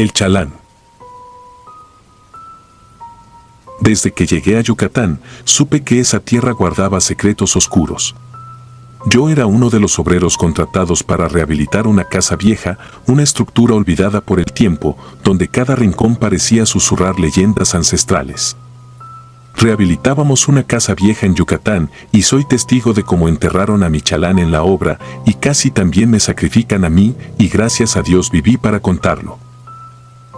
El Chalán. Desde que llegué a Yucatán, supe que esa tierra guardaba secretos oscuros. Yo era uno de los obreros contratados para rehabilitar una casa vieja, una estructura olvidada por el tiempo, donde cada rincón parecía susurrar leyendas ancestrales. Rehabilitábamos una casa vieja en Yucatán y soy testigo de cómo enterraron a mi Chalán en la obra y casi también me sacrifican a mí y gracias a Dios viví para contarlo.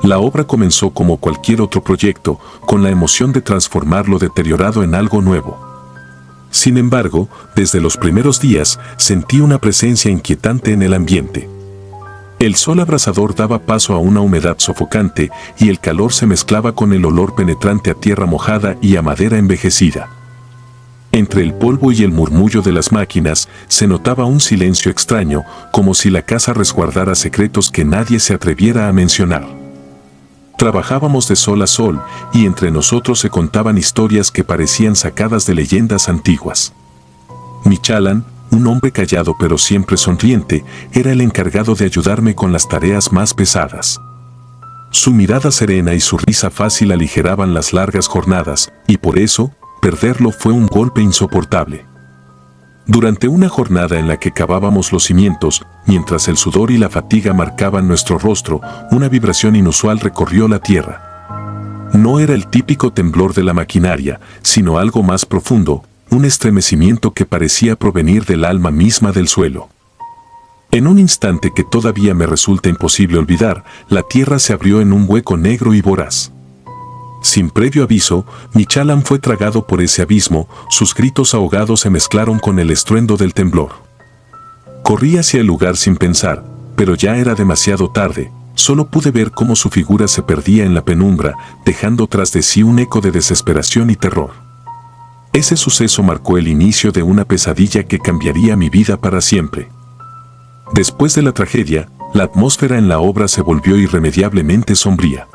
La obra comenzó como cualquier otro proyecto, con la emoción de transformar lo deteriorado en algo nuevo. Sin embargo, desde los primeros días sentí una presencia inquietante en el ambiente. El sol abrasador daba paso a una humedad sofocante y el calor se mezclaba con el olor penetrante a tierra mojada y a madera envejecida. Entre el polvo y el murmullo de las máquinas se notaba un silencio extraño, como si la casa resguardara secretos que nadie se atreviera a mencionar. Trabajábamos de sol a sol y entre nosotros se contaban historias que parecían sacadas de leyendas antiguas. Mi Chalán, un hombre callado pero siempre sonriente, era el encargado de ayudarme con las tareas más pesadas. Su mirada serena y su risa fácil aligeraban las largas jornadas, y por eso, perderlo fue un golpe insoportable. Durante una jornada en la que cavábamos los cimientos, mientras el sudor y la fatiga marcaban nuestro rostro, una vibración inusual recorrió la tierra. No era el típico temblor de la maquinaria, sino algo más profundo, un estremecimiento que parecía provenir del alma misma del suelo. En un instante que todavía me resulta imposible olvidar, la tierra se abrió en un hueco negro y voraz. Sin previo aviso, mi Chalán fue tragado por ese abismo, sus gritos ahogados se mezclaron con el estruendo del temblor. Corrí hacia el lugar sin pensar, pero ya era demasiado tarde, solo pude ver cómo su figura se perdía en la penumbra, dejando tras de sí un eco de desesperación y terror. Ese suceso marcó el inicio de una pesadilla que cambiaría mi vida para siempre. Después de la tragedia, la atmósfera en la obra se volvió irremediablemente sombría.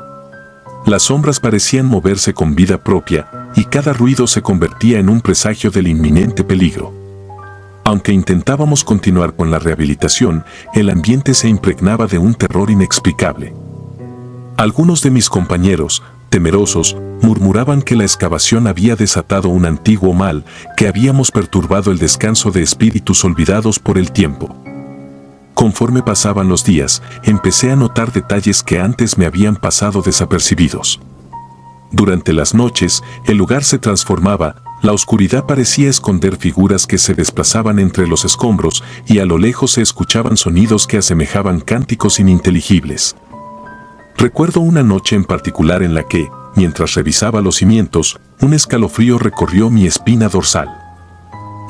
Las sombras parecían moverse con vida propia, y cada ruido se convertía en un presagio del inminente peligro. Aunque intentábamos continuar con la rehabilitación, el ambiente se impregnaba de un terror inexplicable. Algunos de mis compañeros, temerosos, murmuraban que la excavación había desatado un antiguo mal, que habíamos perturbado el descanso de espíritus olvidados por el tiempo. Conforme pasaban los días, empecé a notar detalles que antes me habían pasado desapercibidos. Durante las noches, el lugar se transformaba, la oscuridad parecía esconder figuras que se desplazaban entre los escombros y a lo lejos se escuchaban sonidos que asemejaban cánticos ininteligibles. Recuerdo una noche en particular en la que, mientras revisaba los cimientos, un escalofrío recorrió mi espina dorsal.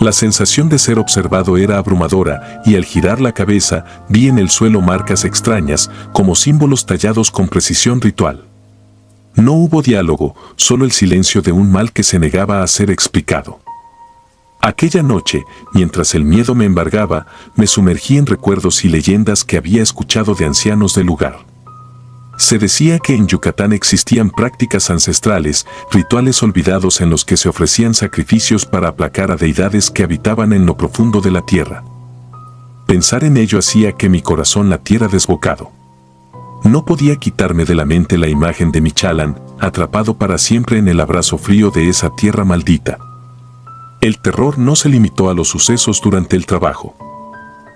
La sensación de ser observado era abrumadora y al girar la cabeza vi en el suelo marcas extrañas como símbolos tallados con precisión ritual. No hubo diálogo, solo el silencio de un mal que se negaba a ser explicado. Aquella noche, mientras el miedo me embargaba, me sumergí en recuerdos y leyendas que había escuchado de ancianos del lugar. Se decía que en Yucatán existían prácticas ancestrales, rituales olvidados en los que se ofrecían sacrificios para aplacar a deidades que habitaban en lo profundo de la tierra. Pensar en ello hacía que mi corazón latiera desbocado. No podía quitarme de la mente la imagen de mi Chalán, atrapado para siempre en el abrazo frío de esa tierra maldita. El terror no se limitó a los sucesos durante el trabajo.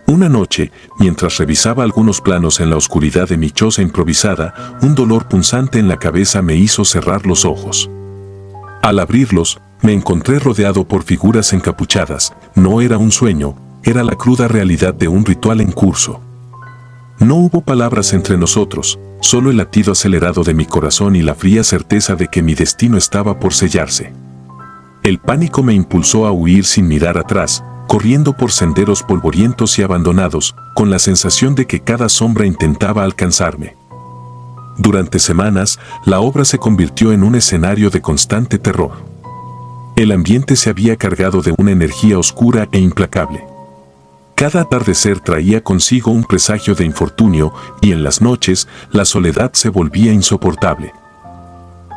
Una noche, mientras revisaba algunos planos en la oscuridad de mi choza improvisada, un dolor punzante en la cabeza me hizo cerrar los ojos. Al abrirlos, me encontré rodeado por figuras encapuchadas. No era un sueño, era la cruda realidad de un ritual en curso. No hubo palabras entre nosotros, solo el latido acelerado de mi corazón y la fría certeza de que mi destino estaba por sellarse. El pánico me impulsó a huir sin mirar atrás, corriendo por senderos polvorientos y abandonados, con la sensación de que cada sombra intentaba alcanzarme. Durante semanas, la obra se convirtió en un escenario de constante terror. El ambiente se había cargado de una energía oscura e implacable. Cada atardecer traía consigo un presagio de infortunio y en las noches la soledad se volvía insoportable.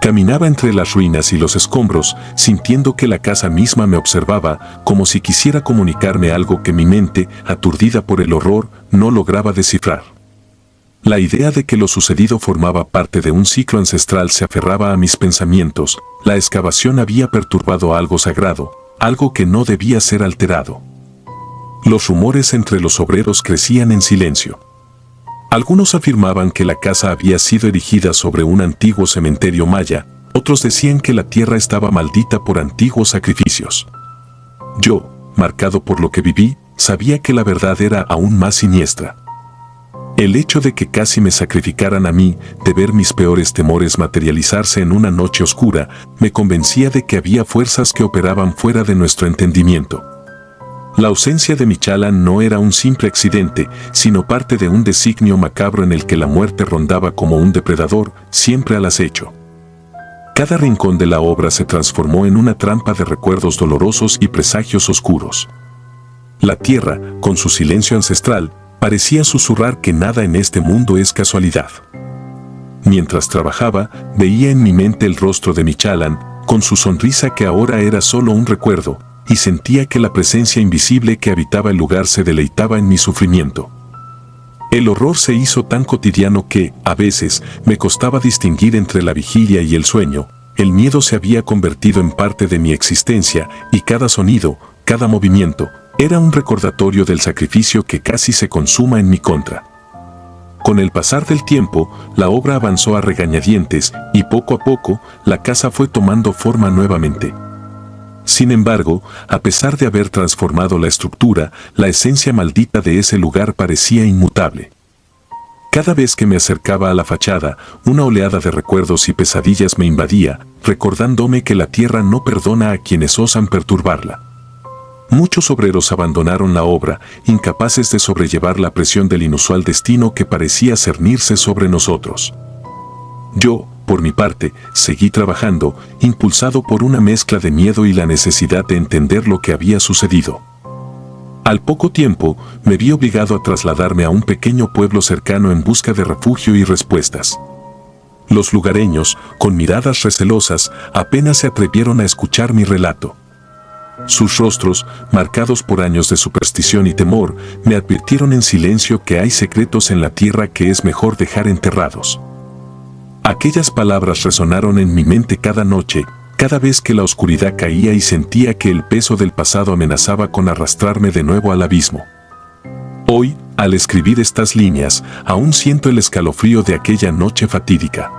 Caminaba entre las ruinas y los escombros, sintiendo que la casa misma me observaba, como si quisiera comunicarme algo que mi mente, aturdida por el horror, no lograba descifrar. La idea de que lo sucedido formaba parte de un ciclo ancestral se aferraba a mis pensamientos. La excavación había perturbado algo sagrado, algo que no debía ser alterado. Los rumores entre los obreros crecían en silencio. Algunos afirmaban que la casa había sido erigida sobre un antiguo cementerio maya, otros decían que la tierra estaba maldita por antiguos sacrificios. Yo, marcado por lo que viví, sabía que la verdad era aún más siniestra. El hecho de que casi me sacrificaran a mí, de ver mis peores temores materializarse en una noche oscura, me convencía de que había fuerzas que operaban fuera de nuestro entendimiento. La ausencia de Michalan no era un simple accidente, sino parte de un designio macabro en el que la muerte rondaba como un depredador, siempre al acecho. Cada rincón de la obra se transformó en una trampa de recuerdos dolorosos y presagios oscuros. La tierra, con su silencio ancestral, parecía susurrar que nada en este mundo es casualidad. Mientras trabajaba, veía en mi mente el rostro de Michalan, con su sonrisa que ahora era solo un recuerdo, y sentía que la presencia invisible que habitaba el lugar se deleitaba en mi sufrimiento. El horror se hizo tan cotidiano que, a veces, me costaba distinguir entre la vigilia y el sueño. El miedo se había convertido en parte de mi existencia, y cada sonido, cada movimiento, era un recordatorio del sacrificio que casi se consuma en mi contra. Con el pasar del tiempo, la obra avanzó a regañadientes, y poco a poco, la casa fue tomando forma nuevamente. Sin embargo, a pesar de haber transformado la estructura, la esencia maldita de ese lugar parecía inmutable. Cada vez que me acercaba a la fachada, una oleada de recuerdos y pesadillas me invadía, recordándome que la tierra no perdona a quienes osan perturbarla. Muchos obreros abandonaron la obra, incapaces de sobrellevar la presión del inusual destino que parecía cernirse sobre nosotros. Yo, por mi parte, seguí trabajando, impulsado por una mezcla de miedo y la necesidad de entender lo que había sucedido. Al poco tiempo, me vi obligado a trasladarme a un pequeño pueblo cercano en busca de refugio y respuestas. Los lugareños, con miradas recelosas, apenas se atrevieron a escuchar mi relato. Sus rostros, marcados por años de superstición y temor, me advirtieron en silencio que hay secretos en la tierra que es mejor dejar enterrados. Aquellas palabras resonaron en mi mente cada noche, cada vez que la oscuridad caía y sentía que el peso del pasado amenazaba con arrastrarme de nuevo al abismo. Hoy, al escribir estas líneas, aún siento el escalofrío de aquella noche fatídica.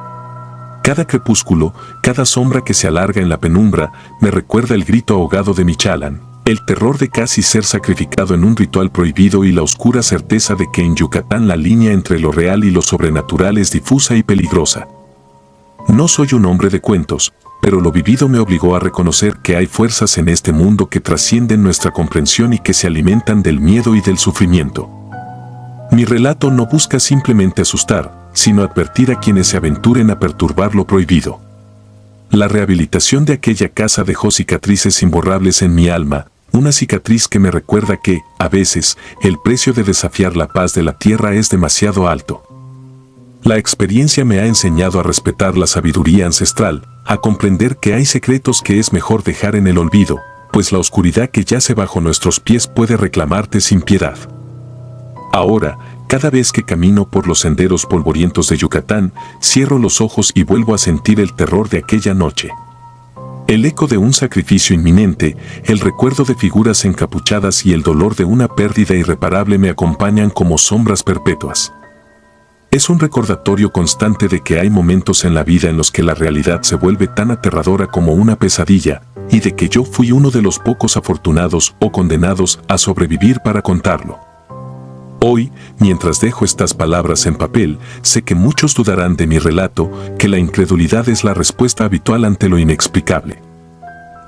Cada crepúsculo, cada sombra que se alarga en la penumbra, me recuerda el grito ahogado de Michalan, el terror de casi ser sacrificado en un ritual prohibido y la oscura certeza de que en Yucatán la línea entre lo real y lo sobrenatural es difusa y peligrosa. No soy un hombre de cuentos, pero lo vivido me obligó a reconocer que hay fuerzas en este mundo que trascienden nuestra comprensión y que se alimentan del miedo y del sufrimiento. Mi relato no busca simplemente asustar, sino advertir a quienes se aventuren a perturbar lo prohibido. La rehabilitación de aquella casa dejó cicatrices imborrables en mi alma, una cicatriz que me recuerda que, a veces, el precio de desafiar la paz de la tierra es demasiado alto. La experiencia me ha enseñado a respetar la sabiduría ancestral, a comprender que hay secretos que es mejor dejar en el olvido, pues la oscuridad que yace bajo nuestros pies puede reclamarte sin piedad. Ahora, cada vez que camino por los senderos polvorientos de Yucatán, cierro los ojos y vuelvo a sentir el terror de aquella noche. El eco de un sacrificio inminente, el recuerdo de figuras encapuchadas y el dolor de una pérdida irreparable me acompañan como sombras perpetuas. Es un recordatorio constante de que hay momentos en la vida en los que la realidad se vuelve tan aterradora como una pesadilla, y de que yo fui uno de los pocos afortunados o condenados a sobrevivir para contarlo. Hoy, mientras dejo estas palabras en papel, sé que muchos dudarán de mi relato, que la incredulidad es la respuesta habitual ante lo inexplicable.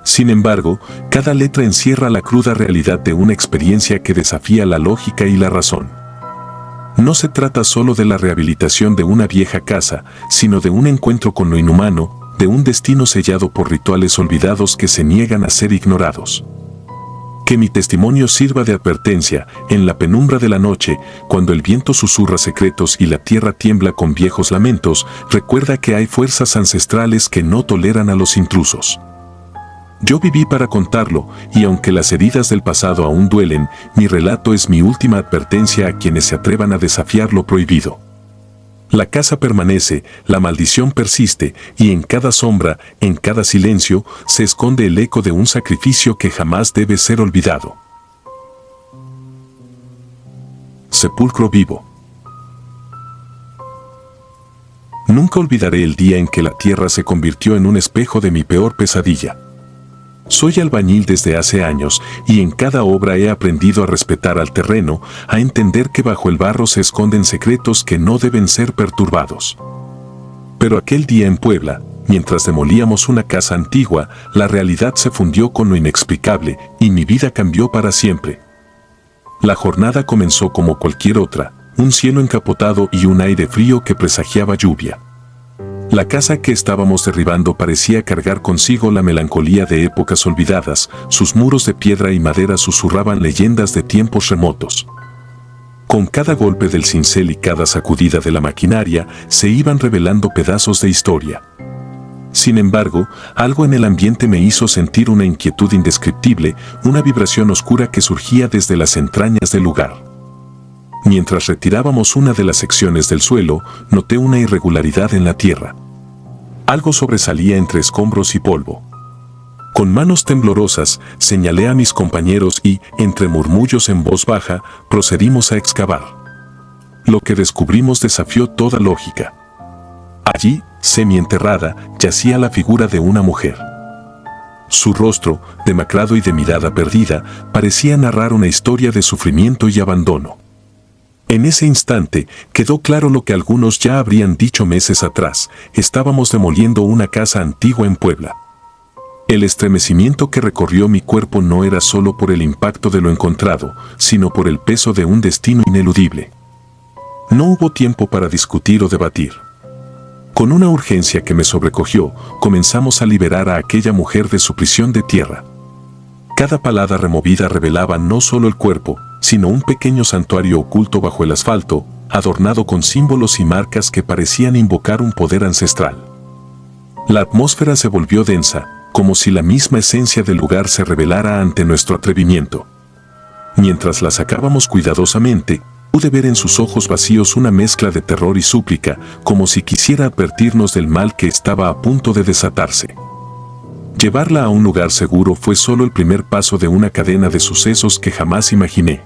Sin embargo, cada letra encierra la cruda realidad de una experiencia que desafía la lógica y la razón. No se trata solo de la rehabilitación de una vieja casa, sino de un encuentro con lo inhumano, de un destino sellado por rituales olvidados que se niegan a ser ignorados. Que mi testimonio sirva de advertencia, en la penumbra de la noche, cuando el viento susurra secretos y la tierra tiembla con viejos lamentos, recuerda que hay fuerzas ancestrales que no toleran a los intrusos. Yo viví para contarlo, y aunque las heridas del pasado aún duelen, mi relato es mi última advertencia a quienes se atrevan a desafiar lo prohibido. La casa permanece, la maldición persiste, y en cada sombra, en cada silencio, se esconde el eco de un sacrificio que jamás debe ser olvidado. Sepulcro vivo. Nunca olvidaré el día en que la tierra se convirtió en un espejo de mi peor pesadilla. Soy albañil desde hace años y en cada obra he aprendido a respetar al terreno, a entender que bajo el barro se esconden secretos que no deben ser perturbados. Pero aquel día en Puebla, mientras demolíamos una casa antigua, la realidad se fundió con lo inexplicable y mi vida cambió para siempre. La jornada comenzó como cualquier otra, un cielo encapotado y un aire frío que presagiaba lluvia. La casa que estábamos derribando parecía cargar consigo la melancolía de épocas olvidadas, sus muros de piedra y madera susurraban leyendas de tiempos remotos. Con cada golpe del cincel y cada sacudida de la maquinaria, se iban revelando pedazos de historia. Sin embargo, algo en el ambiente me hizo sentir una inquietud indescriptible, una vibración oscura que surgía desde las entrañas del lugar. Mientras retirábamos una de las secciones del suelo, noté una irregularidad en la tierra. Algo sobresalía entre escombros y polvo. Con manos temblorosas, señalé a mis compañeros y, entre murmullos en voz baja, procedimos a excavar. Lo que descubrimos desafió toda lógica. Allí, semienterrada, yacía la figura de una mujer. Su rostro, demacrado y de mirada perdida, parecía narrar una historia de sufrimiento y abandono. En ese instante, quedó claro lo que algunos ya habrían dicho meses atrás: estábamos demoliendo una casa antigua en Puebla. El estremecimiento que recorrió mi cuerpo no era solo por el impacto de lo encontrado, sino por el peso de un destino ineludible. No hubo tiempo para discutir o debatir. Con una urgencia que me sobrecogió, comenzamos a liberar a aquella mujer de su prisión de tierra. Cada palada removida revelaba no solo el cuerpo, sino un pequeño santuario oculto bajo el asfalto, adornado con símbolos y marcas que parecían invocar un poder ancestral. La atmósfera se volvió densa, como si la misma esencia del lugar se revelara ante nuestro atrevimiento. Mientras la sacábamos cuidadosamente, pude ver en sus ojos vacíos una mezcla de terror y súplica, como si quisiera advertirnos del mal que estaba a punto de desatarse. Llevarla a un lugar seguro fue solo el primer paso de una cadena de sucesos que jamás imaginé.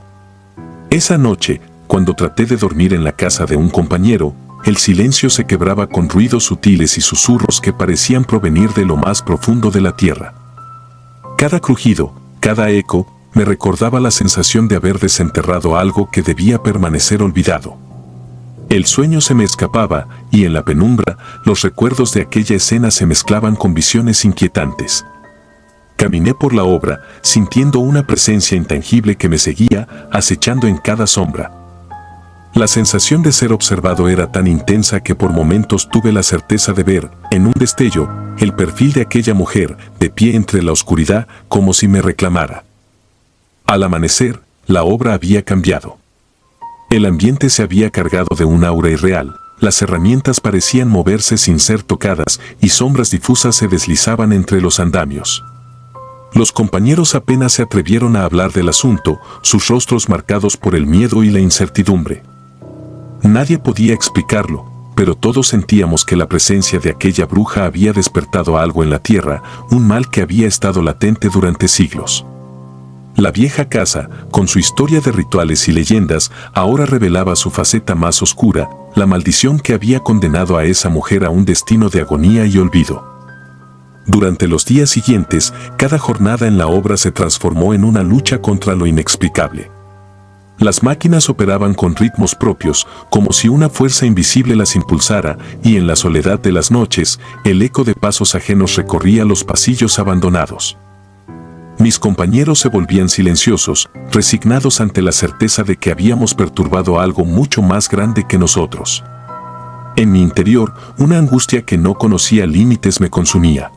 Esa noche, cuando traté de dormir en la casa de un compañero, el silencio se quebraba con ruidos sutiles y susurros que parecían provenir de lo más profundo de la tierra. Cada crujido, cada eco, me recordaba la sensación de haber desenterrado algo que debía permanecer olvidado. El sueño se me escapaba, y en la penumbra, los recuerdos de aquella escena se mezclaban con visiones inquietantes. Caminé por la obra, sintiendo una presencia intangible que me seguía, acechando en cada sombra. La sensación de ser observado era tan intensa que por momentos tuve la certeza de ver, en un destello, el perfil de aquella mujer, de pie entre la oscuridad, como si me reclamara. Al amanecer, la obra había cambiado. El ambiente se había cargado de un aura irreal, las herramientas parecían moverse sin ser tocadas y sombras difusas se deslizaban entre los andamios. Los compañeros apenas se atrevieron a hablar del asunto, sus rostros marcados por el miedo y la incertidumbre. Nadie podía explicarlo, pero todos sentíamos que la presencia de aquella bruja había despertado algo en la tierra, un mal que había estado latente durante siglos. La vieja casa, con su historia de rituales y leyendas, ahora revelaba su faceta más oscura, la maldición que había condenado a esa mujer a un destino de agonía y olvido. Durante los días siguientes, cada jornada en la obra se transformó en una lucha contra lo inexplicable. Las máquinas operaban con ritmos propios, como si una fuerza invisible las impulsara, y en la soledad de las noches, el eco de pasos ajenos recorría los pasillos abandonados. Mis compañeros se volvían silenciosos, resignados ante la certeza de que habíamos perturbado algo mucho más grande que nosotros. En mi interior, una angustia que no conocía límites me consumía.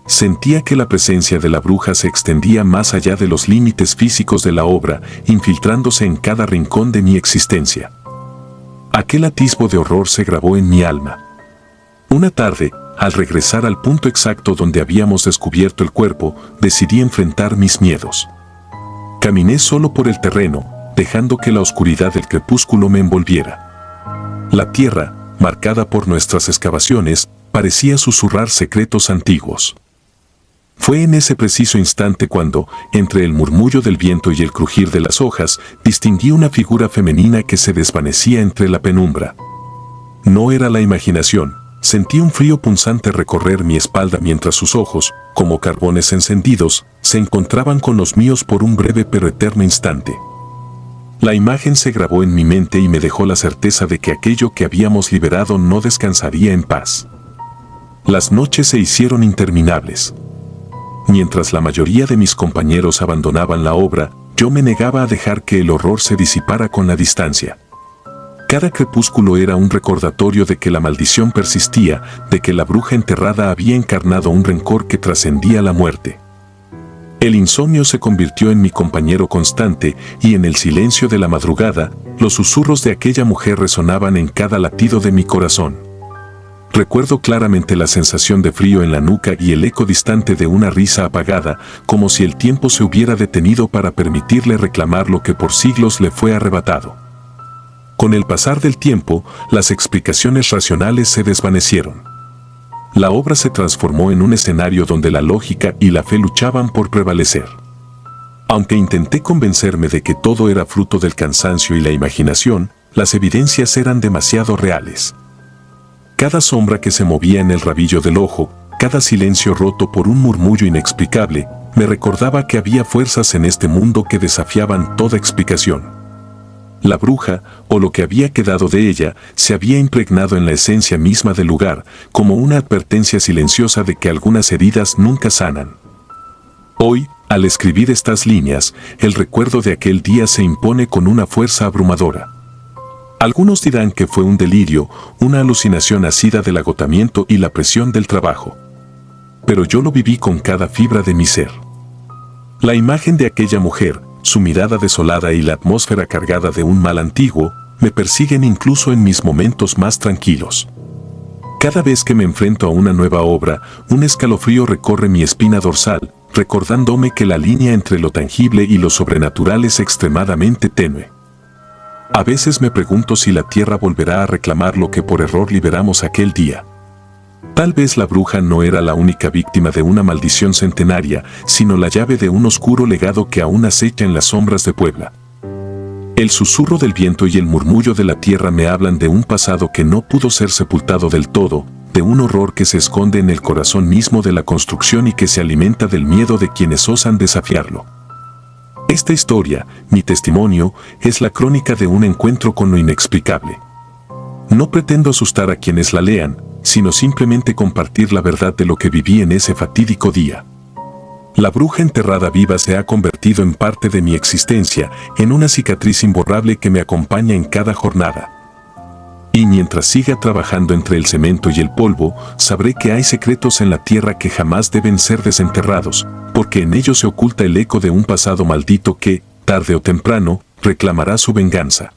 Sentía que la presencia de la bruja se extendía más allá de los límites físicos de la obra, infiltrándose en cada rincón de mi existencia. Aquel atisbo de horror se grabó en mi alma. Una tarde, al regresar al punto exacto donde habíamos descubierto el cuerpo, decidí enfrentar mis miedos. Caminé solo por el terreno, dejando que la oscuridad del crepúsculo me envolviera. La tierra, marcada por nuestras excavaciones, parecía susurrar secretos antiguos. Fue en ese preciso instante cuando, entre el murmullo del viento y el crujir de las hojas, distinguí una figura femenina que se desvanecía entre la penumbra. No era la imaginación. Sentí un frío punzante recorrer mi espalda mientras sus ojos, como carbones encendidos, se encontraban con los míos por un breve pero eterno instante. La imagen se grabó en mi mente y me dejó la certeza de que aquello que habíamos liberado no descansaría en paz. Las noches se hicieron interminables. Mientras la mayoría de mis compañeros abandonaban la obra, yo me negaba a dejar que el horror se disipara con la distancia. Cada crepúsculo era un recordatorio de que la maldición persistía, de que la bruja enterrada había encarnado un rencor que trascendía la muerte. El insomnio se convirtió en mi compañero constante y en el silencio de la madrugada, los susurros de aquella mujer resonaban en cada latido de mi corazón. Recuerdo claramente la sensación de frío en la nuca y el eco distante de una risa apagada, como si el tiempo se hubiera detenido para permitirle reclamar lo que por siglos le fue arrebatado. Con el pasar del tiempo, las explicaciones racionales se desvanecieron. La obra se transformó en un escenario donde la lógica y la fe luchaban por prevalecer. Aunque intenté convencerme de que todo era fruto del cansancio y la imaginación, las evidencias eran demasiado reales. Cada sombra que se movía en el rabillo del ojo, cada silencio roto por un murmullo inexplicable, me recordaba que había fuerzas en este mundo que desafiaban toda explicación. La bruja, o lo que había quedado de ella, se había impregnado en la esencia misma del lugar, como una advertencia silenciosa de que algunas heridas nunca sanan. Hoy, al escribir estas líneas, el recuerdo de aquel día se impone con una fuerza abrumadora. Algunos dirán que fue un delirio, una alucinación nacida del agotamiento y la presión del trabajo. Pero yo lo viví con cada fibra de mi ser. La imagen de aquella mujer, su mirada desolada y la atmósfera cargada de un mal antiguo, me persiguen incluso en mis momentos más tranquilos. Cada vez que me enfrento a una nueva obra, un escalofrío recorre mi espina dorsal, recordándome que la línea entre lo tangible y lo sobrenatural es extremadamente tenue. A veces me pregunto si la tierra volverá a reclamar lo que por error liberamos aquel día. Tal vez la bruja no era la única víctima de una maldición centenaria, sino la llave de un oscuro legado que aún acecha en las sombras de Puebla. El susurro del viento y el murmullo de la tierra me hablan de un pasado que no pudo ser sepultado del todo, de un horror que se esconde en el corazón mismo de la construcción y que se alimenta del miedo de quienes osan desafiarlo. Esta historia, mi testimonio, es la crónica de un encuentro con lo inexplicable. No pretendo asustar a quienes la lean, sino simplemente compartir la verdad de lo que viví en ese fatídico día. La bruja enterrada viva se ha convertido en parte de mi existencia, en una cicatriz imborrable que me acompaña en cada jornada. Y mientras siga trabajando entre el cemento y el polvo, sabré que hay secretos en la tierra que jamás deben ser desenterrados, porque en ellos se oculta el eco de un pasado maldito que, tarde o temprano, reclamará su venganza.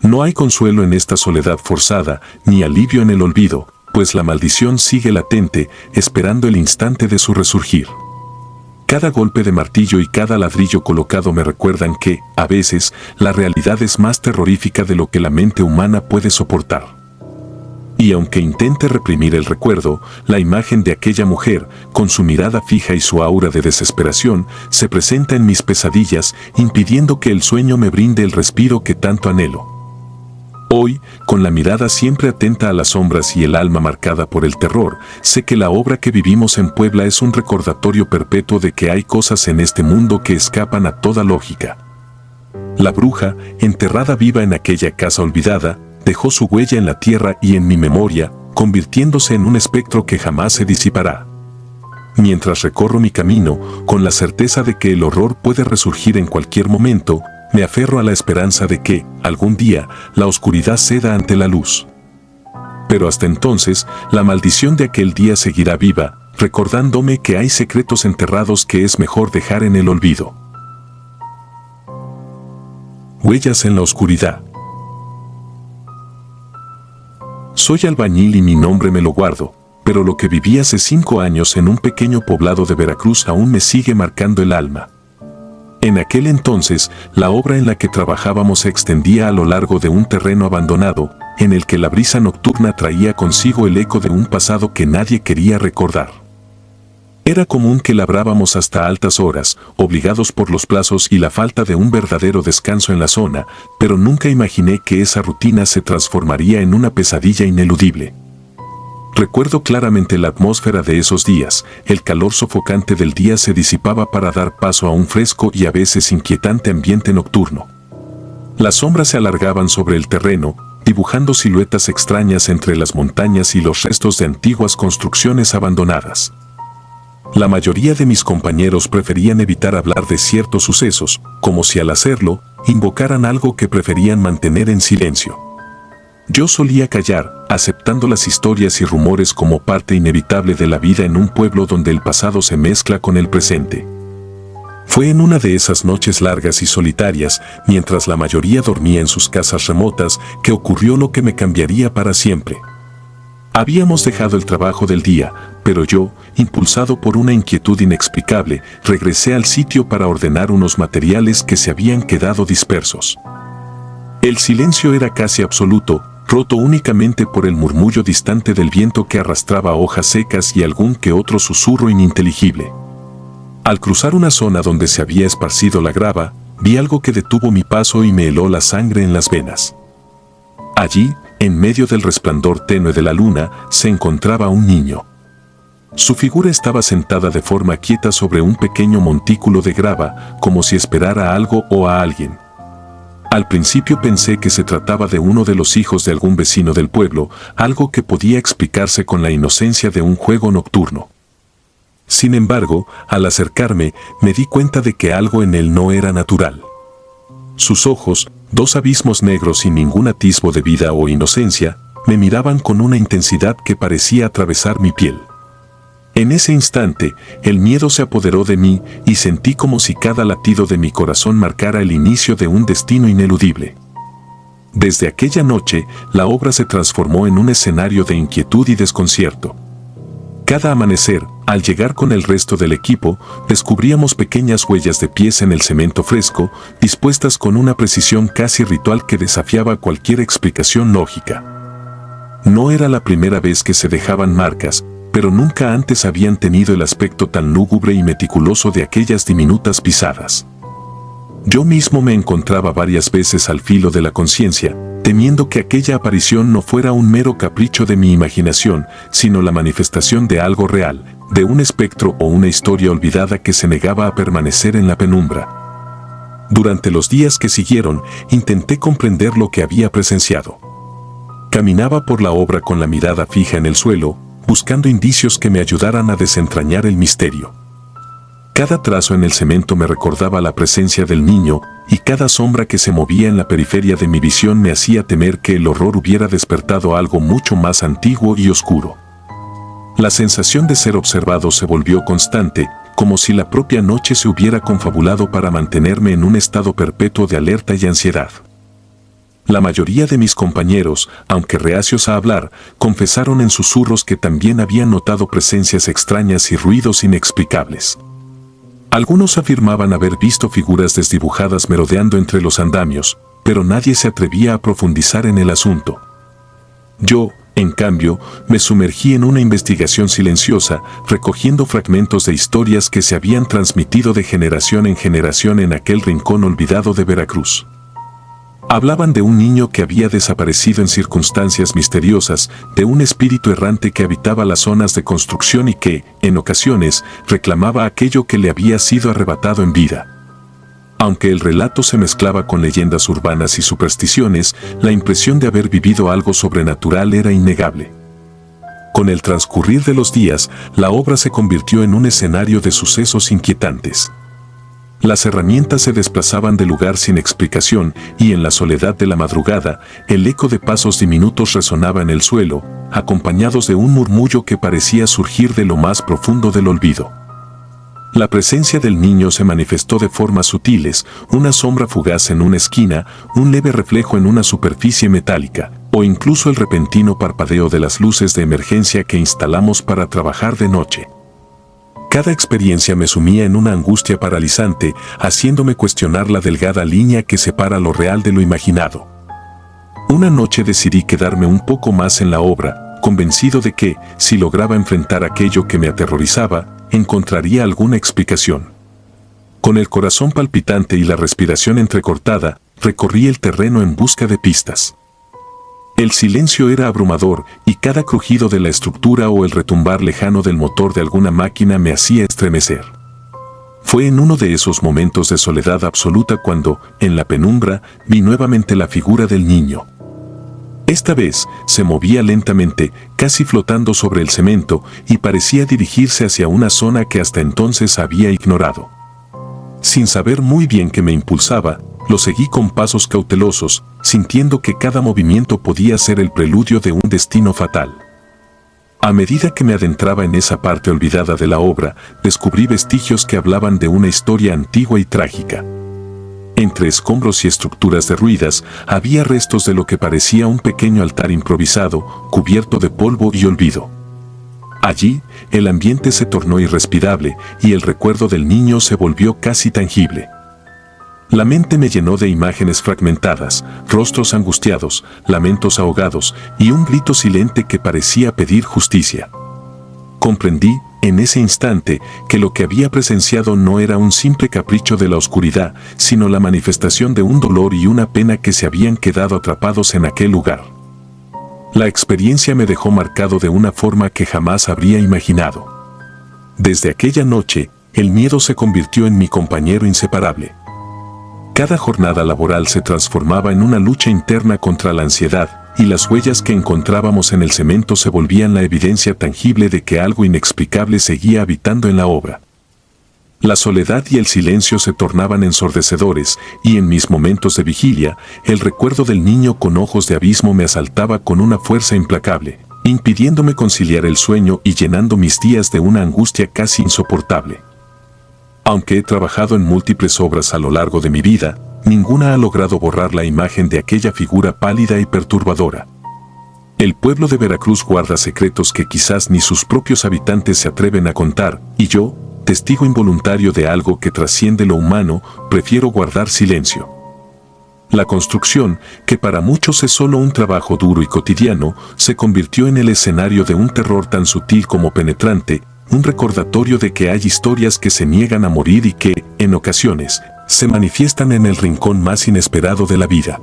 No hay consuelo en esta soledad forzada, ni alivio en el olvido, pues la maldición sigue latente, esperando el instante de su resurgir. Cada golpe de martillo y cada ladrillo colocado me recuerdan que, a veces, la realidad es más terrorífica de lo que la mente humana puede soportar. Y aunque intente reprimir el recuerdo, la imagen de aquella mujer, con su mirada fija y su aura de desesperación, se presenta en mis pesadillas, impidiendo que el sueño me brinde el respiro que tanto anhelo. Hoy, con la mirada siempre atenta a las sombras y el alma marcada por el terror, sé que la obra que vivimos en Puebla es un recordatorio perpetuo de que hay cosas en este mundo que escapan a toda lógica. La bruja, enterrada viva en aquella casa olvidada, dejó su huella en la tierra y en mi memoria, convirtiéndose en un espectro que jamás se disipará. Mientras recorro mi camino, con la certeza de que el horror puede resurgir en cualquier momento, me aferro a la esperanza de que, algún día, la oscuridad ceda ante la luz. Pero hasta entonces, la maldición de aquel día seguirá viva, recordándome que hay secretos enterrados que es mejor dejar en el olvido. Huellas en la oscuridad. Soy albañil y mi nombre me lo guardo, pero lo que viví hace 5 años en un pequeño poblado de Veracruz aún me sigue marcando el alma. En aquel entonces, la obra en la que trabajábamos se extendía a lo largo de un terreno abandonado, en el que la brisa nocturna traía consigo el eco de un pasado que nadie quería recordar. Era común que labrábamos hasta altas horas, obligados por los plazos y la falta de un verdadero descanso en la zona, pero nunca imaginé que esa rutina se transformaría en una pesadilla ineludible. Recuerdo claramente la atmósfera de esos días. El calor sofocante del día se disipaba para dar paso a un fresco y a veces inquietante ambiente nocturno. Las sombras se alargaban sobre el terreno, dibujando siluetas extrañas entre las montañas y los restos de antiguas construcciones abandonadas. La mayoría de mis compañeros preferían evitar hablar de ciertos sucesos, como si al hacerlo, invocaran algo que preferían mantener en silencio. Yo solía callar, aceptando las historias y rumores como parte inevitable de la vida en un pueblo donde el pasado se mezcla con el presente. Fue en una de esas noches largas y solitarias, mientras la mayoría dormía en sus casas remotas, que ocurrió lo que me cambiaría para siempre. Habíamos dejado el trabajo del día, pero yo, impulsado por una inquietud inexplicable, regresé al sitio para ordenar unos materiales que se habían quedado dispersos. El silencio era casi absoluto, roto únicamente por el murmullo distante del viento que arrastraba hojas secas y algún que otro susurro ininteligible. Al cruzar una zona donde se había esparcido la grava, vi algo que detuvo mi paso y me heló la sangre en las venas. Allí, en medio del resplandor tenue de la luna, se encontraba un niño. Su figura estaba sentada de forma quieta sobre un pequeño montículo de grava, como si esperara a algo o a alguien. Al principio pensé que se trataba de uno de los hijos de algún vecino del pueblo, algo que podía explicarse con la inocencia de un juego nocturno. Sin embargo, al acercarme, me di cuenta de que algo en él no era natural. Sus ojos, dos abismos negros sin ningún atisbo de vida o inocencia, me miraban con una intensidad que parecía atravesar mi piel. En ese instante, el miedo se apoderó de mí y sentí como si cada latido de mi corazón marcara el inicio de un destino ineludible. Desde aquella noche, la obra se transformó en un escenario de inquietud y desconcierto. Cada amanecer, al llegar con el resto del equipo, descubríamos pequeñas huellas de pies en el cemento fresco, dispuestas con una precisión casi ritual que desafiaba cualquier explicación lógica. No era la primera vez que se dejaban marcas, pero nunca antes habían tenido el aspecto tan lúgubre y meticuloso de aquellas diminutas pisadas. Yo mismo me encontraba varias veces al filo de la conciencia, temiendo que aquella aparición no fuera un mero capricho de mi imaginación, sino la manifestación de algo real, de un espectro o una historia olvidada que se negaba a permanecer en la penumbra. Durante los días que siguieron, intenté comprender lo que había presenciado. Caminaba por la obra con la mirada fija en el suelo, buscando indicios que me ayudaran a desentrañar el misterio. Cada trazo en el cemento me recordaba la presencia del niño, y cada sombra que se movía en la periferia de mi visión me hacía temer que el horror hubiera despertado algo mucho más antiguo y oscuro. La sensación de ser observado se volvió constante, como si la propia noche se hubiera confabulado para mantenerme en un estado perpetuo de alerta y ansiedad. La mayoría de mis compañeros, aunque reacios a hablar, confesaron en susurros que también habían notado presencias extrañas y ruidos inexplicables. Algunos afirmaban haber visto figuras desdibujadas merodeando entre los andamios, pero nadie se atrevía a profundizar en el asunto. Yo, en cambio, me sumergí en una investigación silenciosa, recogiendo fragmentos de historias que se habían transmitido de generación en generación en aquel rincón olvidado de Veracruz. Hablaban de un niño que había desaparecido en circunstancias misteriosas, de un espíritu errante que habitaba las zonas de construcción y que, en ocasiones, reclamaba aquello que le había sido arrebatado en vida. Aunque el relato se mezclaba con leyendas urbanas y supersticiones, la impresión de haber vivido algo sobrenatural era innegable. Con el transcurrir de los días, la obra se convirtió en un escenario de sucesos inquietantes. Las herramientas se desplazaban de lugar sin explicación y en la soledad de la madrugada, el eco de pasos diminutos resonaba en el suelo, acompañados de un murmullo que parecía surgir de lo más profundo del olvido. La presencia del niño se manifestó de formas sutiles, una sombra fugaz en una esquina, un leve reflejo en una superficie metálica, o incluso el repentino parpadeo de las luces de emergencia que instalamos para trabajar de noche. Cada experiencia me sumía en una angustia paralizante, haciéndome cuestionar la delgada línea que separa lo real de lo imaginado. Una noche decidí quedarme un poco más en la obra, convencido de que, si lograba enfrentar aquello que me aterrorizaba, encontraría alguna explicación. Con el corazón palpitante y la respiración entrecortada, recorrí el terreno en busca de pistas. El silencio era abrumador y cada crujido de la estructura o el retumbar lejano del motor de alguna máquina me hacía estremecer. Fue en uno de esos momentos de soledad absoluta cuando, en la penumbra, vi nuevamente la figura del niño. Esta vez, se movía lentamente, casi flotando sobre el cemento, y parecía dirigirse hacia una zona que hasta entonces había ignorado. Sin saber muy bien qué me impulsaba, lo seguí con pasos cautelosos, sintiendo que cada movimiento podía ser el preludio de un destino fatal. A medida que me adentraba en esa parte olvidada de la obra, descubrí vestigios que hablaban de una historia antigua y trágica. Entre escombros y estructuras derruidas, había restos de lo que parecía un pequeño altar improvisado, cubierto de polvo y olvido. Allí, el ambiente se tornó irrespirable y el recuerdo del niño se volvió casi tangible. La mente me llenó de imágenes fragmentadas, rostros angustiados, lamentos ahogados y un grito silente que parecía pedir justicia. Comprendí, en ese instante, que lo que había presenciado no era un simple capricho de la oscuridad, sino la manifestación de un dolor y una pena que se habían quedado atrapados en aquel lugar. La experiencia me dejó marcado de una forma que jamás habría imaginado. Desde aquella noche, el miedo se convirtió en mi compañero inseparable. Cada jornada laboral se transformaba en una lucha interna contra la ansiedad, y las huellas que encontrábamos en el cemento se volvían la evidencia tangible de que algo inexplicable seguía habitando en la obra. La soledad y el silencio se tornaban ensordecedores, y en mis momentos de vigilia, el recuerdo del niño con ojos de abismo me asaltaba con una fuerza implacable, impidiéndome conciliar el sueño y llenando mis días de una angustia casi insoportable. Aunque he trabajado en múltiples obras a lo largo de mi vida, ninguna ha logrado borrar la imagen de aquella figura pálida y perturbadora. El pueblo de Veracruz guarda secretos que quizás ni sus propios habitantes se atreven a contar, y yo, testigo involuntario de algo que trasciende lo humano, prefiero guardar silencio. La construcción, que para muchos es solo un trabajo duro y cotidiano, se convirtió en el escenario de un terror tan sutil como penetrante, un recordatorio de que hay historias que se niegan a morir y que, en ocasiones, se manifiestan en el rincón más inesperado de la vida.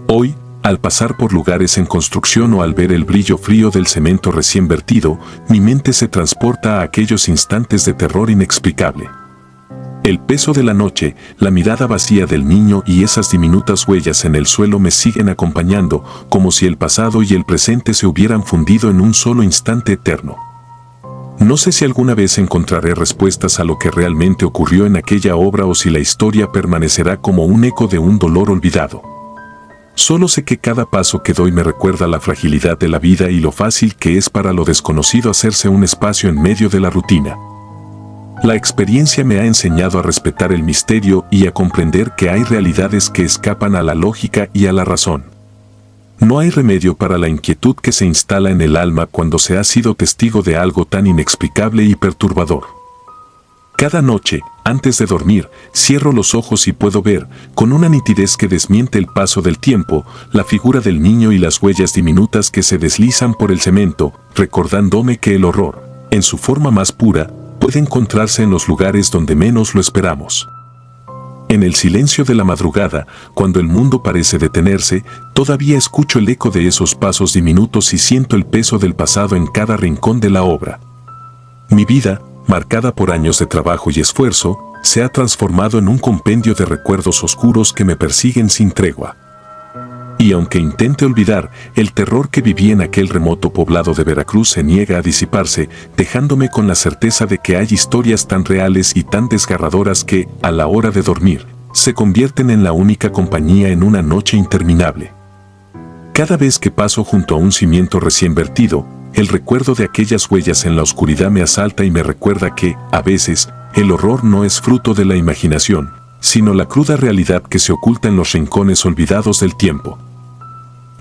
Hoy, al pasar por lugares en construcción o al ver el brillo frío del cemento recién vertido, mi mente se transporta a aquellos instantes de terror inexplicable. El peso de la noche, la mirada vacía del niño y esas diminutas huellas en el suelo me siguen acompañando, como si el pasado y el presente se hubieran fundido en un solo instante eterno. No sé si alguna vez encontraré respuestas a lo que realmente ocurrió en aquella obra o si la historia permanecerá como un eco de un dolor olvidado. Solo sé que cada paso que doy me recuerda la fragilidad de la vida y lo fácil que es para lo desconocido hacerse un espacio en medio de la rutina. La experiencia me ha enseñado a respetar el misterio y a comprender que hay realidades que escapan a la lógica y a la razón. No hay remedio para la inquietud que se instala en el alma cuando se ha sido testigo de algo tan inexplicable y perturbador. Cada noche, antes de dormir, cierro los ojos y puedo ver, con una nitidez que desmiente el paso del tiempo, la figura del niño y las huellas diminutas que se deslizan por el cemento, recordándome que el horror, en su forma más pura, puede encontrarse en los lugares donde menos lo esperamos. En el silencio de la madrugada, cuando el mundo parece detenerse, todavía escucho el eco de esos pasos diminutos y siento el peso del pasado en cada rincón de la obra. Mi vida, marcada por años de trabajo y esfuerzo, se ha transformado en un compendio de recuerdos oscuros que me persiguen sin tregua. Y aunque intente olvidar, el terror que viví en aquel remoto poblado de Veracruz se niega a disiparse, dejándome con la certeza de que hay historias tan reales y tan desgarradoras que, a la hora de dormir, se convierten en la única compañía en una noche interminable. Cada vez que paso junto a un cimiento recién vertido, el recuerdo de aquellas huellas en la oscuridad me asalta y me recuerda que, a veces, el horror no es fruto de la imaginación, sino la cruda realidad que se oculta en los rincones olvidados del tiempo.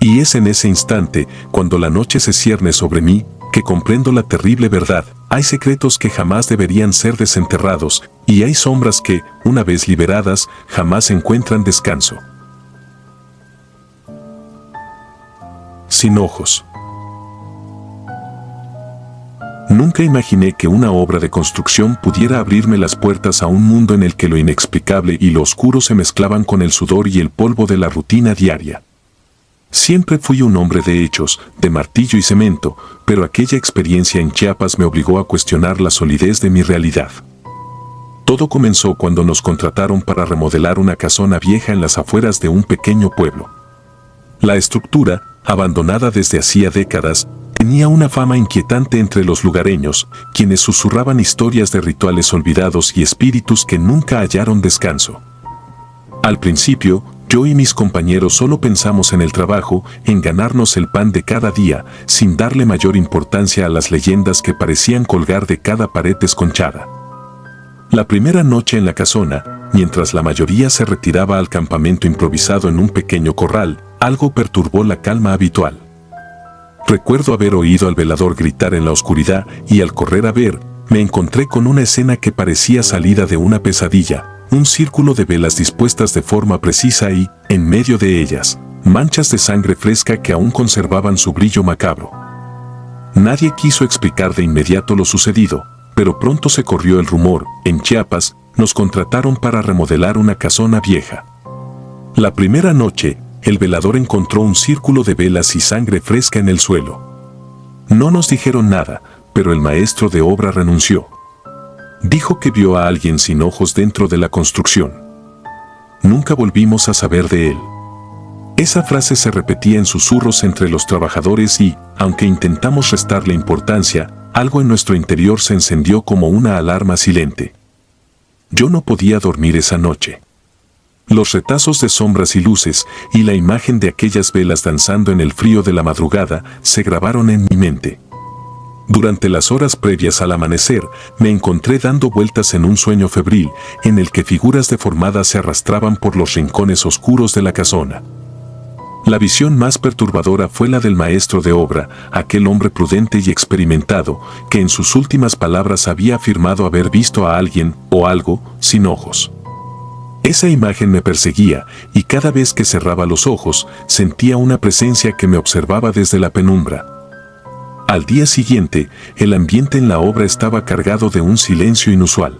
Y es en ese instante, cuando la noche se cierne sobre mí, que comprendo la terrible verdad. Hay secretos que jamás deberían ser desenterrados, y hay sombras que, una vez liberadas, jamás encuentran descanso. sin ojos. Nunca imaginé que una obra de construcción pudiera abrirme las puertas a un mundo en el que lo inexplicable y lo oscuro se mezclaban con el sudor y el polvo de la rutina diaria. Siempre fui un hombre de hechos, de martillo y cemento, pero aquella experiencia en Chiapas me obligó a cuestionar la solidez de mi realidad. Todo comenzó cuando nos contrataron para remodelar una casona vieja en las afueras de un pequeño pueblo. La estructura, abandonada desde hacía décadas, tenía una fama inquietante entre los lugareños, quienes susurraban historias de rituales olvidados y espíritus que nunca hallaron descanso. Al principio, yo y mis compañeros solo pensamos en el trabajo, en ganarnos el pan de cada día, sin darle mayor importancia a las leyendas que parecían colgar de cada pared desconchada. La primera noche en la casona, mientras la mayoría se retiraba al campamento improvisado en un pequeño corral, algo perturbó la calma habitual. Recuerdo haber oído al velador gritar en la oscuridad y al correr a ver, me encontré con una escena que parecía salida de una pesadilla, un círculo de velas dispuestas de forma precisa y, en medio de ellas, manchas de sangre fresca que aún conservaban su brillo macabro. Nadie quiso explicar de inmediato lo sucedido, pero pronto se corrió el rumor, en Chiapas, nos contrataron para remodelar una casona vieja. La primera noche, el velador encontró un círculo de velas y sangre fresca en el suelo. No nos dijeron nada, pero el maestro de obra renunció. Dijo que vio a alguien sin ojos dentro de la construcción. Nunca volvimos a saber de él. Esa frase se repetía en susurros entre los trabajadores y, aunque intentamos restarle importancia, algo en nuestro interior se encendió como una alarma silente. Yo no podía dormir esa noche. Los retazos de sombras y luces y la imagen de aquellas velas danzando en el frío de la madrugada se grabaron en mi mente. Durante las horas previas al amanecer, me encontré dando vueltas en un sueño febril, en el que figuras deformadas se arrastraban por los rincones oscuros de la casona. La visión más perturbadora fue la del maestro de obra, aquel hombre prudente y experimentado, que en sus últimas palabras había afirmado haber visto a alguien, o algo, sin ojos. Esa imagen me perseguía, y cada vez que cerraba los ojos, sentía una presencia que me observaba desde la penumbra. Al día siguiente, el ambiente en la obra estaba cargado de un silencio inusual.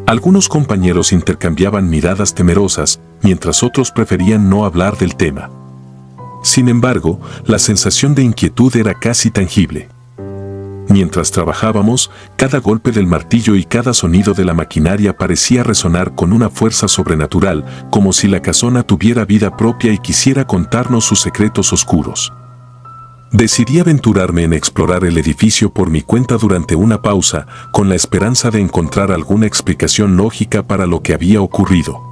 Algunos compañeros intercambiaban miradas temerosas, mientras otros preferían no hablar del tema. Sin embargo, la sensación de inquietud era casi tangible. Mientras trabajábamos, cada golpe del martillo y cada sonido de la maquinaria parecía resonar con una fuerza sobrenatural, como si la casona tuviera vida propia y quisiera contarnos sus secretos oscuros. Decidí aventurarme en explorar el edificio por mi cuenta durante una pausa, con la esperanza de encontrar alguna explicación lógica para lo que había ocurrido.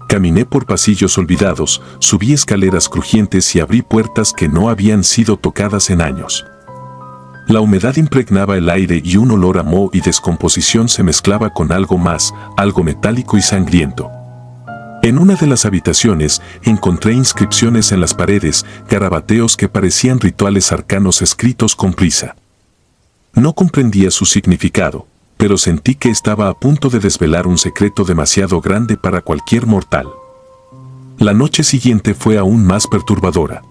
Caminé por pasillos olvidados, subí escaleras crujientes y abrí puertas que no habían sido tocadas en años. La humedad impregnaba el aire y un olor a moho y descomposición se mezclaba con algo más, algo metálico y sangriento. En una de las habitaciones encontré inscripciones en las paredes, garabateos que parecían rituales arcanos escritos con prisa. No comprendía su significado, pero sentí que estaba a punto de desvelar un secreto demasiado grande para cualquier mortal. La noche siguiente fue aún más perturbadora.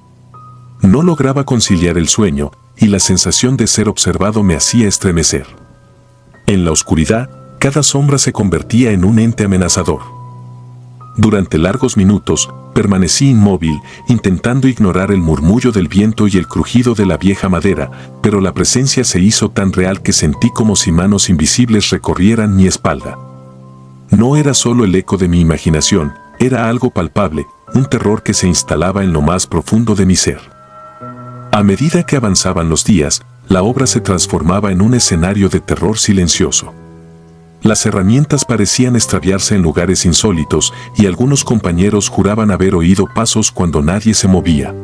No lograba conciliar el sueño, y la sensación de ser observado me hacía estremecer. En la oscuridad, cada sombra se convertía en un ente amenazador. Durante largos minutos, permanecí inmóvil, intentando ignorar el murmullo del viento y el crujido de la vieja madera, pero la presencia se hizo tan real que sentí como si manos invisibles recorrieran mi espalda. No era solo el eco de mi imaginación, era algo palpable, un terror que se instalaba en lo más profundo de mi ser. A medida que avanzaban los días, la obra se transformaba en un escenario de terror silencioso. Las herramientas parecían extraviarse en lugares insólitos y algunos compañeros juraban haber oído pasos cuando nadie se movía.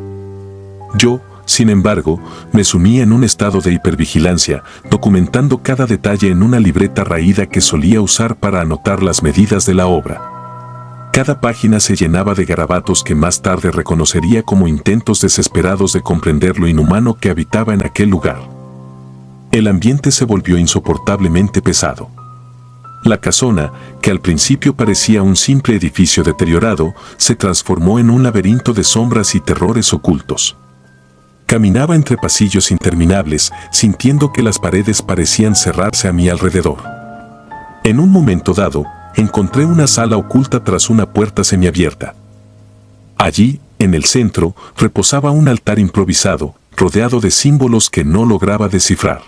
Yo, sin embargo, me sumía en un estado de hipervigilancia, documentando cada detalle en una libreta raída que solía usar para anotar las medidas de la obra. Cada página se llenaba de garabatos que más tarde reconocería como intentos desesperados de comprender lo inhumano que habitaba en aquel lugar. El ambiente se volvió insoportablemente pesado. La casona, que al principio parecía un simple edificio deteriorado, se transformó en un laberinto de sombras y terrores ocultos. Caminaba entre pasillos interminables, sintiendo que las paredes parecían cerrarse a mi alrededor. En un momento dado, encontré una sala oculta tras una puerta semiabierta. Allí, en el centro, reposaba un altar improvisado, rodeado de símbolos que no lograba descifrar.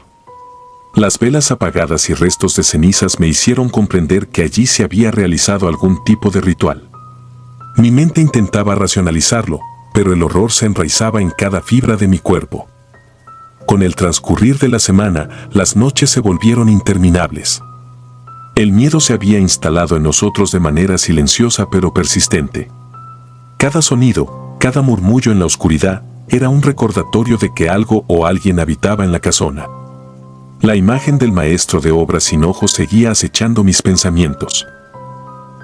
Las velas apagadas y restos de cenizas me hicieron comprender que allí se había realizado algún tipo de ritual. Mi mente intentaba racionalizarlo, pero el horror se enraizaba en cada fibra de mi cuerpo. Con el transcurrir de la semana, las noches se volvieron interminables. El miedo se había instalado en nosotros de manera silenciosa pero persistente. Cada sonido, cada murmullo en la oscuridad, era un recordatorio de que algo o alguien habitaba en la casona. La imagen del maestro de obras sin ojos seguía acechando mis pensamientos.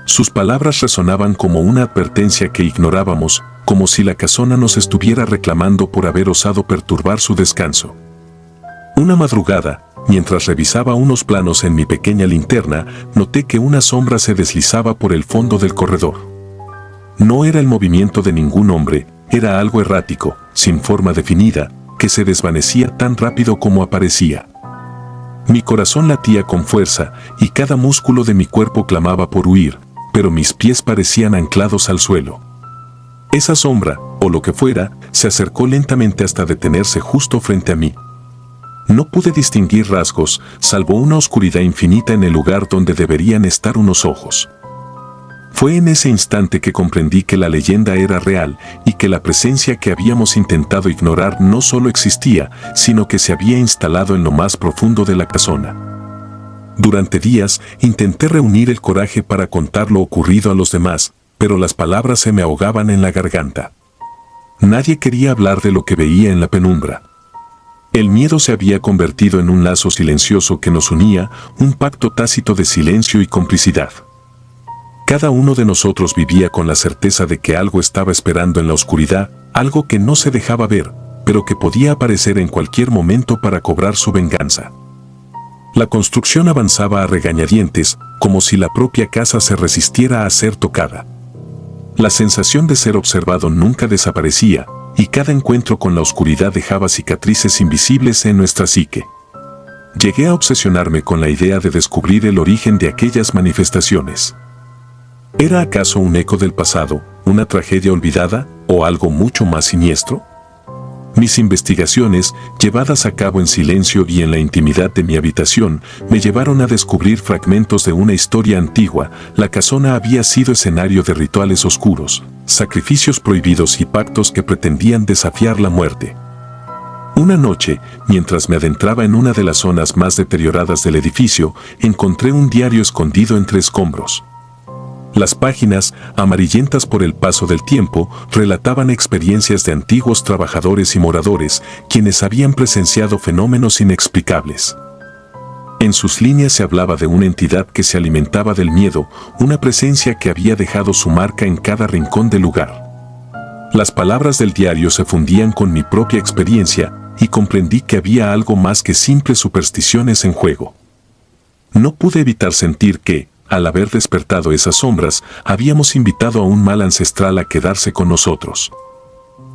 Sus palabras resonaban como una advertencia que ignorábamos, como si la casona nos estuviera reclamando por haber osado perturbar su descanso. Una madrugada, mientras revisaba unos planos en mi pequeña linterna, noté que una sombra se deslizaba por el fondo del corredor. No era el movimiento de ningún hombre, era algo errático, sin forma definida, que se desvanecía tan rápido como aparecía. Mi corazón latía con fuerza y cada músculo de mi cuerpo clamaba por huir, pero mis pies parecían anclados al suelo. Esa sombra, o lo que fuera, se acercó lentamente hasta detenerse justo frente a mí. No pude distinguir rasgos, salvo una oscuridad infinita en el lugar donde deberían estar unos ojos. Fue en ese instante que comprendí que la leyenda era real y que la presencia que habíamos intentado ignorar no solo existía, sino que se había instalado en lo más profundo de la casona. Durante días intenté reunir el coraje para contar lo ocurrido a los demás, pero las palabras se me ahogaban en la garganta. Nadie quería hablar de lo que veía en la penumbra. El miedo se había convertido en un lazo silencioso que nos unía, un pacto tácito de silencio y complicidad. Cada uno de nosotros vivía con la certeza de que algo estaba esperando en la oscuridad, algo que no se dejaba ver, pero que podía aparecer en cualquier momento para cobrar su venganza. La construcción avanzaba a regañadientes, como si la propia casa se resistiera a ser tocada. La sensación de ser observado nunca desaparecía, y cada encuentro con la oscuridad dejaba cicatrices invisibles en nuestra psique. Llegué a obsesionarme con la idea de descubrir el origen de aquellas manifestaciones. ¿Era acaso un eco del pasado, una tragedia olvidada, o algo mucho más siniestro? Mis investigaciones, llevadas a cabo en silencio y en la intimidad de mi habitación, me llevaron a descubrir fragmentos de una historia antigua. La casona había sido escenario de rituales oscuros, sacrificios prohibidos y pactos que pretendían desafiar la muerte. Una noche, mientras me adentraba en una de las zonas más deterioradas del edificio, encontré un diario escondido entre escombros. Las páginas, amarillentas por el paso del tiempo, relataban experiencias de antiguos trabajadores y moradores, quienes habían presenciado fenómenos inexplicables. En sus líneas se hablaba de una entidad que se alimentaba del miedo, una presencia que había dejado su marca en cada rincón del lugar. Las palabras del diario se fundían con mi propia experiencia, y comprendí que había algo más que simples supersticiones en juego. No pude evitar sentir que, al haber despertado esas sombras, habíamos invitado a un mal ancestral a quedarse con nosotros.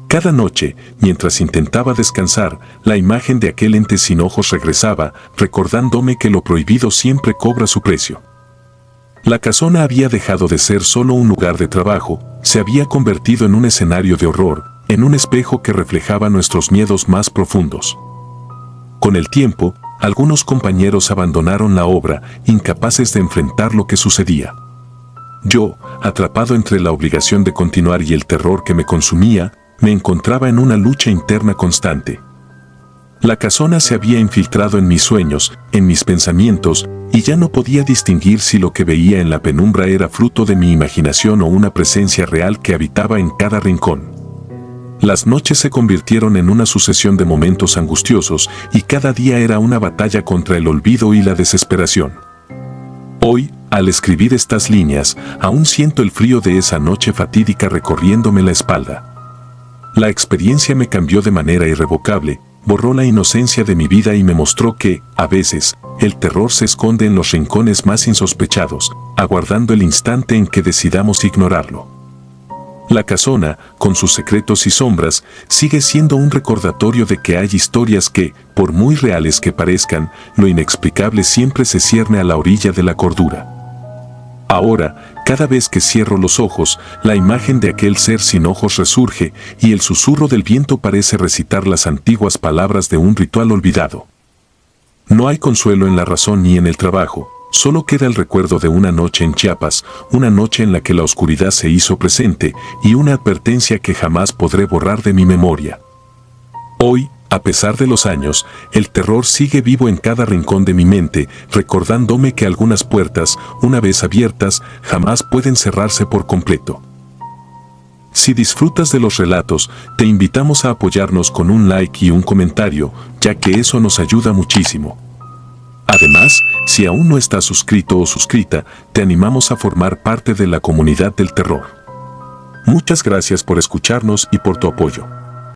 Cada noche, mientras intentaba descansar, la imagen de aquel ente sin ojos regresaba, recordándome que lo prohibido siempre cobra su precio. La casona había dejado de ser solo un lugar de trabajo, se había convertido en un escenario de horror, en un espejo que reflejaba nuestros miedos más profundos. Con el tiempo, algunos compañeros abandonaron la obra, incapaces de enfrentar lo que sucedía. Yo, atrapado entre la obligación de continuar y el terror que me consumía, me encontraba en una lucha interna constante. La casona se había infiltrado en mis sueños, en mis pensamientos, y ya no podía distinguir si lo que veía en la penumbra era fruto de mi imaginación o una presencia real que habitaba en cada rincón. Las noches se convirtieron en una sucesión de momentos angustiosos y cada día era una batalla contra el olvido y la desesperación. Hoy, al escribir estas líneas, aún siento el frío de esa noche fatídica recorriéndome la espalda. La experiencia me cambió de manera irrevocable, borró la inocencia de mi vida y me mostró que, a veces, el terror se esconde en los rincones más insospechados, aguardando el instante en que decidamos ignorarlo. La casona, con sus secretos y sombras, sigue siendo un recordatorio de que hay historias que, por muy reales que parezcan, lo inexplicable siempre se cierne a la orilla de la cordura. Ahora, cada vez que cierro los ojos, la imagen de aquel ser sin ojos resurge y el susurro del viento parece recitar las antiguas palabras de un ritual olvidado. No hay consuelo en la razón ni en el trabajo. Solo queda el recuerdo de una noche en Chiapas, una noche en la que la oscuridad se hizo presente y una advertencia que jamás podré borrar de mi memoria. Hoy, a pesar de los años, el terror sigue vivo en cada rincón de mi mente, recordándome que algunas puertas, una vez abiertas, jamás pueden cerrarse por completo. Si disfrutas de los relatos, te invitamos a apoyarnos con un like y un comentario, ya que eso nos ayuda muchísimo. Además, si aún no estás suscrito o suscrita, te animamos a formar parte de la comunidad del terror. Muchas gracias por escucharnos y por tu apoyo.